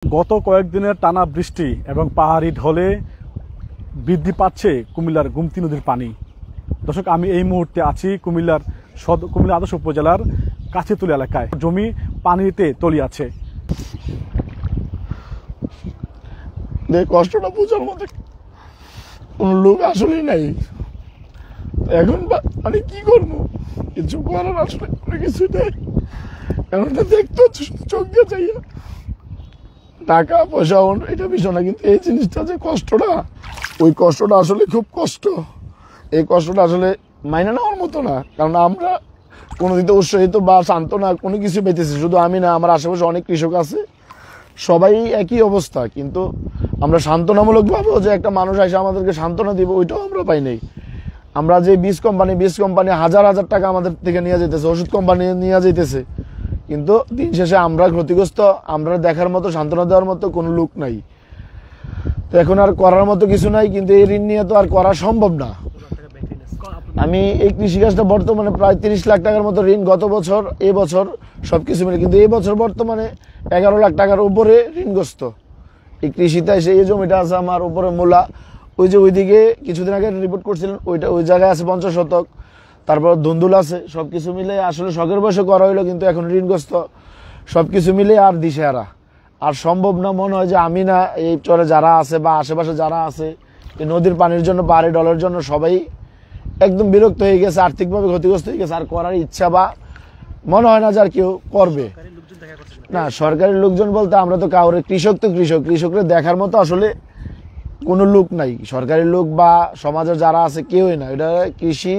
গত কয়েকদিনের টানা বৃষ্টি এবং পাহাড়ি ঢলে বৃদ্ধি পাচ্ছে কুমিল্লার গুমতি নদীর পানি। দর্শক, আমি এই মুহূর্তে আছি কুমিল্লা আদর্শ উপজেলার কাছেতুলি এলাকায়। জমি পানিতে তলিয়ে আছে। কষ্টটা বোঝার মতো কোনো লোক আসলেই নাই। এখন মানে কি করবো, কিছু করার আসলে কোনো কিছু নেই। এখন দেখতে চোখ দিয়ে চাইয়া টাকা পয়সা এটা বিষয় না, কিন্তু এই জিনিসটা যে কষ্টটা, ওই কষ্টটা আসলে খুব কষ্ট। এই কষ্টটা আসলে মাইনে নেওয়ার মতো না, কারণ আমরা কোনোদিন তো উৎসাহিত বা সান্ত্বনা কোনো কিছু পেতেছি। শুধু আমি না, আমার আশেপাশে অনেক কৃষক আছে, সবাই একই অবস্থা। কিন্তু আমরা সান্ত্বনামূলকভাবেও যে একটা মানুষ এসে আমাদেরকে সান্ত্বনা দিব, ওইটাও আমরা পাই নাই। আমরা যে বীজ কোম্পানি হাজার হাজার টাকা আমাদের থেকে নিয়ে যেতেছে, ওষুধ কোম্পানি নিয়ে যেতেছে, কিন্তু দিন শেষে আমরা ক্ষতিগ্রস্ত। আমরা দেখার মতো, সান্ত্বনা দেওয়ার মতো কোনো লোক নাই। তো এখন আর করার মতো কিছু নাই, কিন্তু এই ঋণ নিয়ে তো আর করা সম্ভব না। আমি এই কৃষিকাজটা বর্তমানে প্রায় 30 লাখ টাকার মতো ঋণ গত বছর, এবছর সবকিছু মিলে, কিন্তু এই বছর বর্তমানে 11 লাখ টাকার উপরে ঋণগ্রস্ত। এই কৃষিতে এসে এই জমিটা আছে আমার উপরে মূলা, ওই যে ওইদিকে কিছুদিন আগে রিপোর্ট করছিলেন, ওই জায়গায় আছে 50 শতক, তারপর ধুন্দুল আছে। সবকিছু মিলে আসলে শখের বয়সে করা হইলো, কিন্তু এখন ঋণগ্রস্ত। সবকিছু মিলে আর দিশেহারা, আর সম্ভব না মনে হয় যে আমি না, এই চরে যারা আছে বা আশেপাশে যারা আছে, এই নদীর পানির জন্য, পাহাড়ি ডলের জন্য সবাই একদম বিরক্ত হয়ে গেছে, আর্থিকভাবে ক্ষতিগ্রস্ত হয়ে গেছে। আর করার ইচ্ছা বা মনে হয় না যে আর কেউ করবে না। সরকারি লোকজন বলতে আমরা তো কাউরে, কৃষকরা দেখার মতো আসলে কোনো লোক নাই। সরকারি লোক বা সমাজের যারা আছে কেউই না। এটা কৃষি